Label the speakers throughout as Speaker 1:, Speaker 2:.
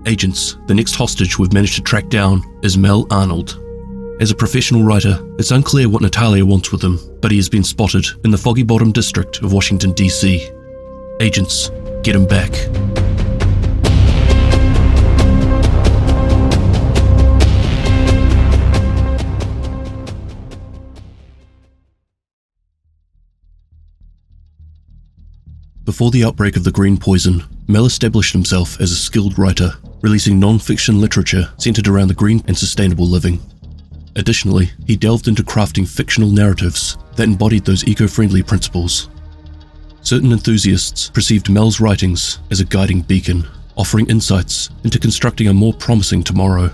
Speaker 1: Agents, the next hostage we've managed to track down is Mel Arnold. As a professional writer, it's unclear what Natalya wants with him, but he has been spotted in the Foggy Bottom district of Washington, D.C. Agents, get him back. Before the outbreak of the green poison, Mel established himself as a skilled writer, releasing non-fiction literature centered around the green and sustainable living. Additionally, he delved into crafting fictional narratives that embodied those eco-friendly principles. Certain enthusiasts perceived Mel's writings as a guiding beacon, offering insights into constructing a more promising tomorrow.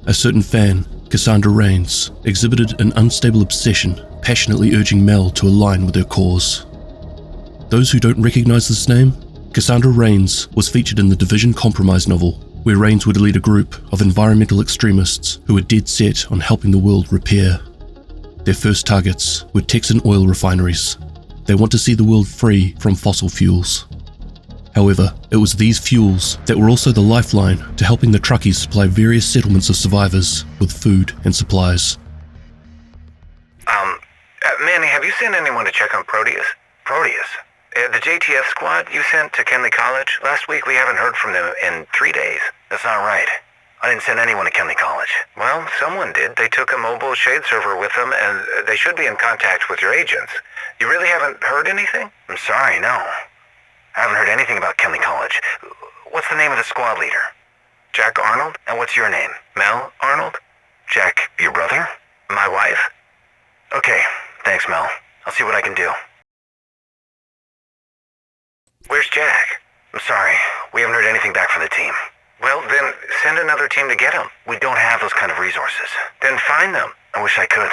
Speaker 1: A certain fan, Cassandra Rains, exhibited an unstable obsession, passionately urging Mel to align with her cause. Those who don't recognize this name, Cassandra Rains was featured in the Division Compromise novel, where Rains would lead a group of environmental extremists who were dead set on helping the world repair. Their first targets were Texan oil refineries. They want to see the world free from fossil fuels. However, it was these fuels that were also the lifeline to helping the truckies supply various settlements of survivors with food and supplies.
Speaker 2: Manny, have you sent anyone to check on Proteus? Proteus? The JTF squad you sent to Kenley College? Last week we haven't heard from them in 3 days. That's not right. I didn't send anyone to Kenley College. Well, someone did. They took a mobile shade server with them, and they should be in contact with your agents. You really haven't heard anything? I'm sorry, no. I haven't heard anything about Kenley College. What's the name of the squad leader? Jack Arnold? And what's your name? Mel Arnold? Jack, your brother? My wife? Okay, thanks, Mel. I'll see what I can do. Where's Jack? I'm sorry, we haven't heard anything back from the team. Well, then send another team to get him. We don't have those kind of resources. Then find them. I wish I could.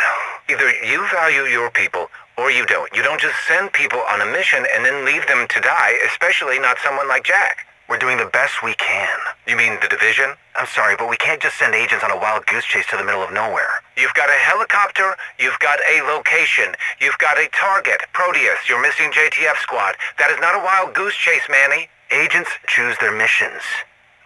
Speaker 2: Either you value your people, or you don't. You don't just send people on a mission and then leave them to die, especially not someone like Jack. We're doing the best we can. You mean the Division? I'm sorry, but we can't just send agents on a wild goose chase to the middle of nowhere. You've got a helicopter, you've got a location, you've got a target, Proteus, your missing JTF squad. That is not a wild goose chase, Manny. Agents choose their missions.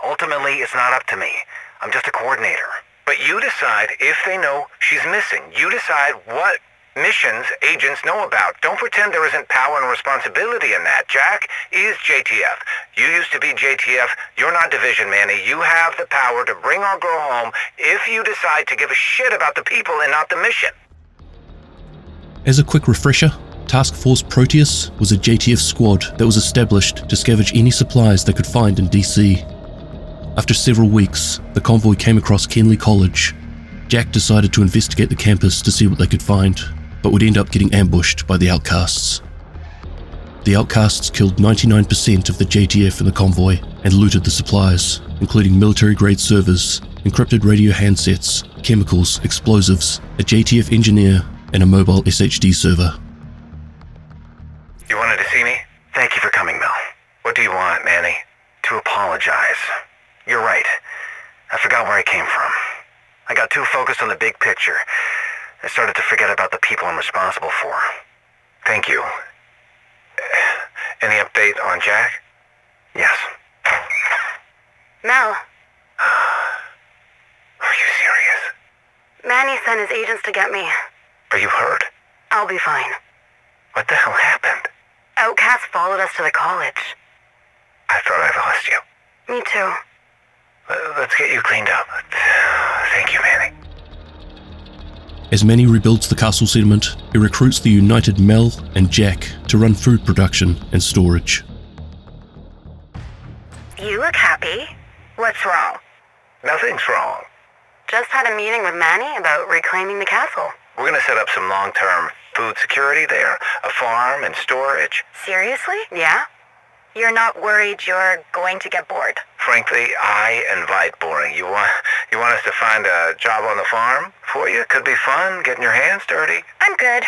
Speaker 2: Ultimately, it's not up to me. I'm just a coordinator. But you decide if they know she's missing. You decide what missions agents know about. Don't pretend there isn't power and responsibility in that. Jack is JTF. You used to be JTF. You're not Division, Manny. You have the power to bring our girl home if you decide to give a shit about the people and not the mission.
Speaker 1: As a quick refresher, Task Force Proteus was a JTF squad that was established to scavenge any supplies they could find in DC. After several weeks, the convoy came across Kenley College. Jack decided to investigate the campus to see what they could find, but would end up getting ambushed by the outcasts. The outcasts killed 99% of the JTF in the convoy and looted the supplies, including military-grade servers, encrypted radio handsets, chemicals, explosives, a JTF engineer, and a mobile SHD server.
Speaker 2: You wanted to see me? Thank you for coming, Mel. What do you want, Manny? To apologize. You're right. I forgot where I came from. I got too focused on the big picture. I started to forget about the people I'm responsible for. Thank you. Any update on Jack? Yes.
Speaker 3: Mel.
Speaker 2: Are you serious?
Speaker 3: Manny sent his agents to get me.
Speaker 2: Are you hurt?
Speaker 3: I'll be fine.
Speaker 2: What the hell happened?
Speaker 3: Outcasts followed us to the college.
Speaker 2: I thought I lost you.
Speaker 3: Me too.
Speaker 2: Let's get you cleaned up. Thank you, Manny.
Speaker 1: As Manny rebuilds the castle settlement, he recruits the united Mel and Jack to run food production and storage.
Speaker 3: You look happy. What's wrong?
Speaker 2: Nothing's wrong.
Speaker 3: Just had a meeting with Manny about reclaiming the castle.
Speaker 2: We're gonna set up some long-term food security there, a farm and storage.
Speaker 3: Seriously? Yeah? You're not worried you're going to get bored?
Speaker 2: Frankly, I invite boring. You want us to find a job on the farm for you? Could be fun, getting your hands dirty.
Speaker 3: I'm good.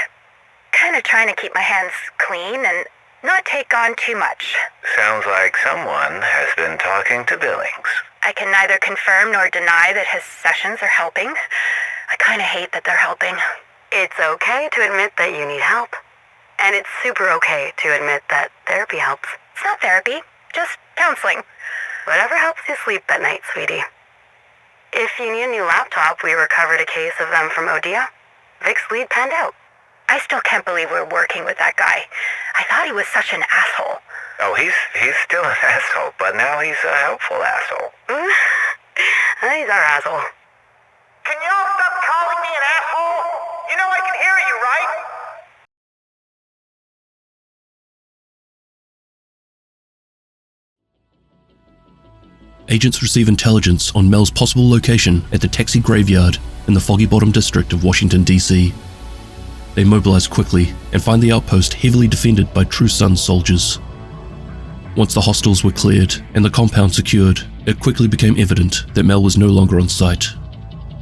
Speaker 3: Kind of trying to keep my hands clean and not take on too much.
Speaker 2: Sounds like someone has been talking to Billings.
Speaker 3: I can neither confirm nor deny that his sessions are helping. I kind of hate that they're helping. It's okay to admit that you need help. And it's super okay to admit that therapy helps. It's not therapy, just counseling. Whatever helps you sleep at night, sweetie. If you need a new laptop, we recovered a case of them from Odia. Vic's lead panned out. I still can't believe we're working with that guy. I thought he was such an asshole.
Speaker 2: Oh, he's still an asshole, but now he's a helpful asshole.
Speaker 3: He's our asshole.
Speaker 2: Can y'all stop calling me an asshole? You know I can hear you, right?
Speaker 1: Agents receive intelligence on Mel's possible location at the taxi graveyard in the Foggy Bottom district of Washington, D.C. They mobilize quickly and find the outpost heavily defended by True Sons soldiers. Once the hostiles were cleared and the compound secured, it quickly became evident that Mel was no longer on site.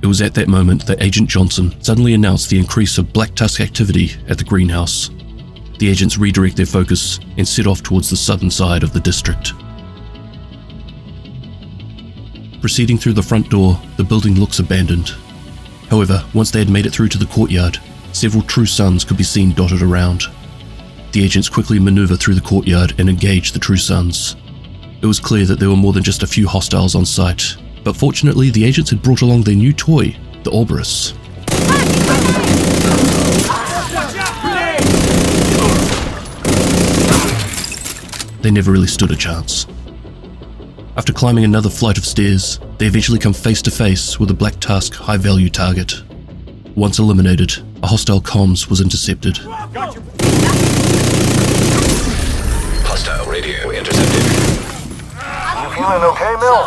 Speaker 1: It was at that moment that Agent Johnson suddenly announced the increase of Black Tusk activity at the greenhouse. The agents redirect their focus and set off towards the southern side of the district. Proceeding through the front door, the building looks abandoned. However, once they had made it through to the courtyard, several True Sons could be seen dotted around. The agents quickly maneuver through the courtyard and engage the True Sons. It was clear that there were more than just a few hostiles on site, but fortunately the agents had brought along their new toy, the Orberus. They never really stood a chance. After climbing another flight of stairs, they eventually come face to face with a Black Tusk high-value target. Once eliminated, a hostile comms was intercepted.
Speaker 4: Hostile radio intercepted.
Speaker 2: You feeling okay, Mel?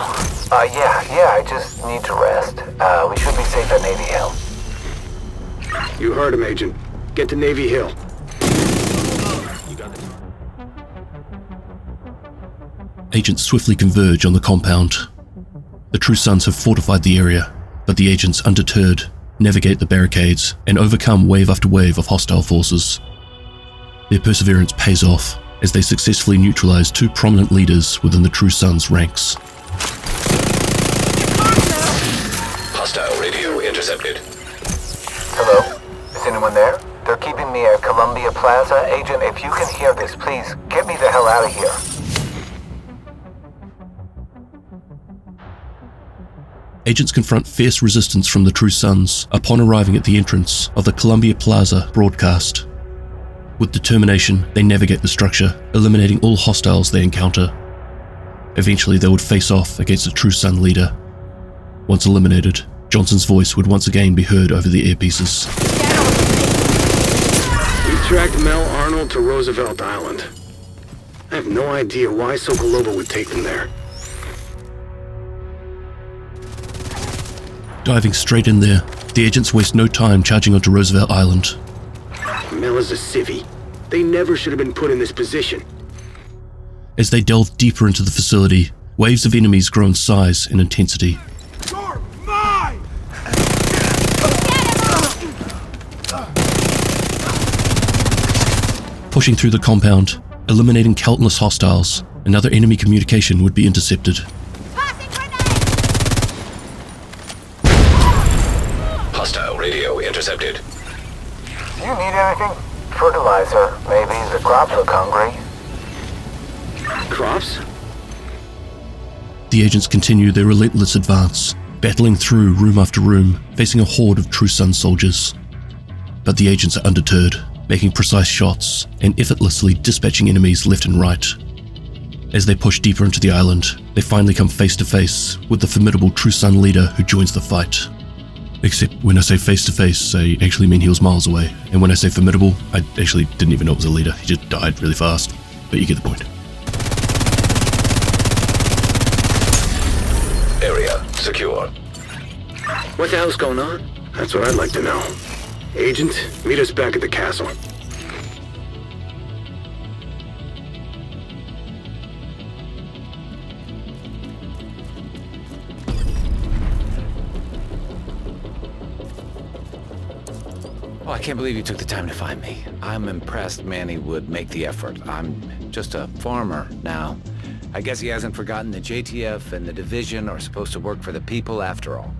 Speaker 2: Yeah, I just need to rest. We should be safe at Navy Hill.
Speaker 5: You heard him, Agent. Get to Navy Hill.
Speaker 1: Agents swiftly converge on the compound. The True Sons have fortified the area, but the agents, undeterred, navigate the barricades and overcome wave after wave of hostile forces. Their perseverance pays off as they successfully neutralize two prominent leaders within the True Sons' ranks.
Speaker 4: Hostile radio intercepted.
Speaker 2: Hello? Is anyone there? They're keeping me at Columbia Plaza. Agent, if you can hear this, please get me the hell out of here.
Speaker 1: Agents confront fierce resistance from the True Sons upon arriving at the entrance of the Columbia Plaza broadcast. With determination, they navigate the structure, eliminating all hostiles they encounter. Eventually, they would face off against the True Son leader. Once eliminated, Johnson's voice would once again be heard over the earpieces.
Speaker 5: We tracked Mel Arnold to Roosevelt Island. I have no idea why Sokolova would take them there.
Speaker 1: Diving straight in there, the agents waste no time charging onto Roosevelt Island.
Speaker 5: Mel is a civvy. They never should have been put in this position.
Speaker 1: As they delve deeper into the facility, waves of enemies grow in size and intensity.
Speaker 6: You're mine!
Speaker 1: Pushing through the compound, eliminating countless hostiles, another enemy communication would be intercepted.
Speaker 4: Hostile radio intercepted.
Speaker 2: Do you need anything? Fertilizer, maybe. The crops look hungry.
Speaker 5: Crops?
Speaker 1: The agents continue their relentless advance, battling through room after room, facing a horde of True Sun soldiers. But the agents are undeterred, making precise shots and effortlessly dispatching enemies left and right. As they push deeper into the island, they finally come face to face with the formidable True Sun leader who joins the fight. Except when I say face to face, I actually mean he was miles away. And when I say formidable, I actually didn't even know it was a leader. He just died really fast. But you get the point.
Speaker 4: Area secure.
Speaker 5: What the hell's going on? That's what I'd like to know. Agent, meet us back at the castle.
Speaker 7: Oh, I can't believe you took the time to find me. I'm impressed Manny would make the effort. I'm just a farmer now. I guess he hasn't forgotten the JTF and the Division are supposed to work for the people after all.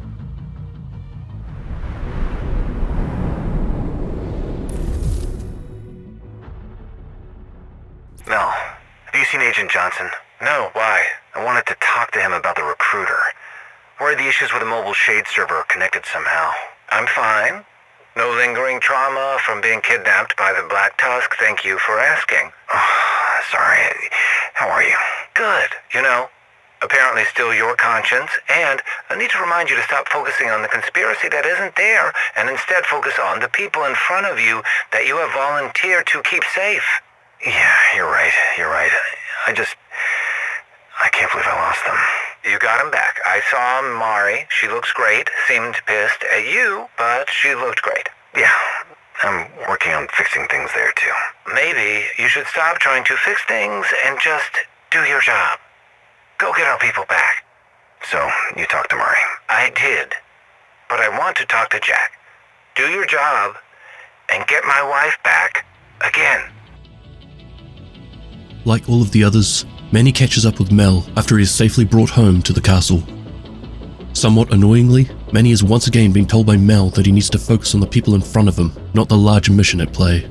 Speaker 2: Mel, have you seen Agent Johnson? No, why? I wanted to talk talk to him about the recruiter. Worried the issues with the mobile shade server are connected somehow. I'm fine. No lingering trauma from being kidnapped by the Black Tusk, thank you for asking. Oh, sorry. How are you? Good, Apparently still your conscience, and I need to remind you to stop focusing on the conspiracy that isn't there, and instead focus on the people in front of you that you have volunteered to keep safe. Yeah, you're right. I can't believe I lost them. You got him back. I saw Mari. She looks great. Seemed pissed at you, but she looked great. Yeah, I'm working on fixing things there too. Maybe you should stop trying to fix things and just do your job. Go get our people back. So, you talked to Mari. I did. But I want to talk to Jack. Do your job and get my wife back again.
Speaker 1: Like all of the others, Manny catches up with Mel after he is safely brought home to the castle. Somewhat annoyingly, Manny is once again being told by Mel that he needs to focus on the people in front of him, not the larger mission at play.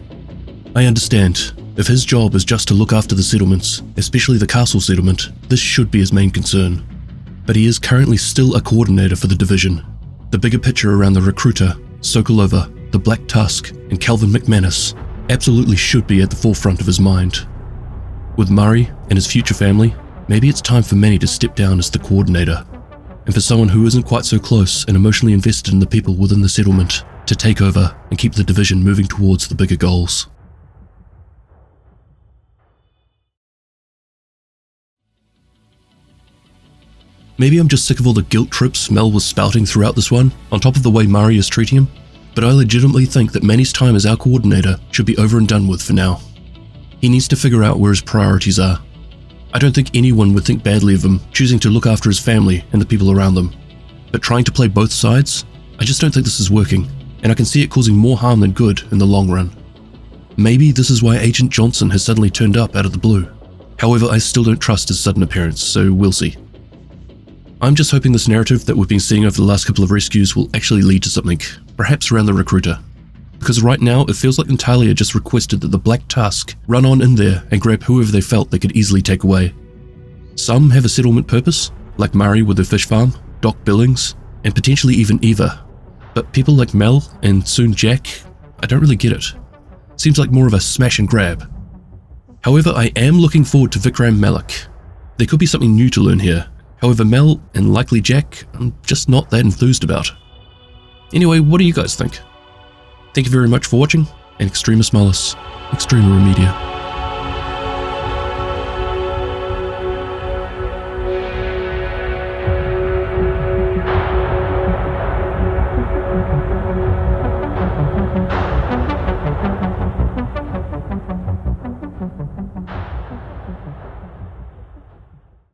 Speaker 1: I understand. If his job is just to look after the settlements, especially the castle settlement, this should be his main concern. But he is currently still a coordinator for the division. The bigger picture around the recruiter, Sokolova, the Black Tusk, and Calvin McManus absolutely should be at the forefront of his mind. With Murray and his future family, maybe it's time for Manny to step down as the coordinator, and for someone who isn't quite so close and emotionally invested in the people within the settlement to take over and keep the division moving towards the bigger goals. Maybe I'm just sick of all the guilt trips Mel was spouting throughout this one, on top of the way Murray is treating him, but I legitimately think that Manny's time as our coordinator should be over and done with for now. He needs to figure out where his priorities are. I don't think anyone would think badly of him choosing to look after his family and the people around them, but trying to play both sides, I just don't think this is working, and I can see it causing more harm than good in the long run. Maybe this is why Agent Johnson has suddenly turned up out of the blue. However, I still don't trust his sudden appearance, so we'll see. I'm just hoping this narrative that we've been seeing over the last couple of rescues will actually lead to something, perhaps around the recruiter. Because right now, it feels like Natalya just requested that the Black Tusk run on in there and grab whoever they felt they could easily take away. Some have a settlement purpose, like Murray with their fish farm, Doc Billings, and potentially even Eva. But people like Mel and soon Jack, I don't really get it. Seems like more of a smash and grab. However, I am looking forward to Vikram Malik. There could be something new to learn here. However, Mel and likely Jack, I'm just not that enthused about. Anyway, what do you guys think? Thank you very much for watching, and Extremis Malus, Extrema Remedia.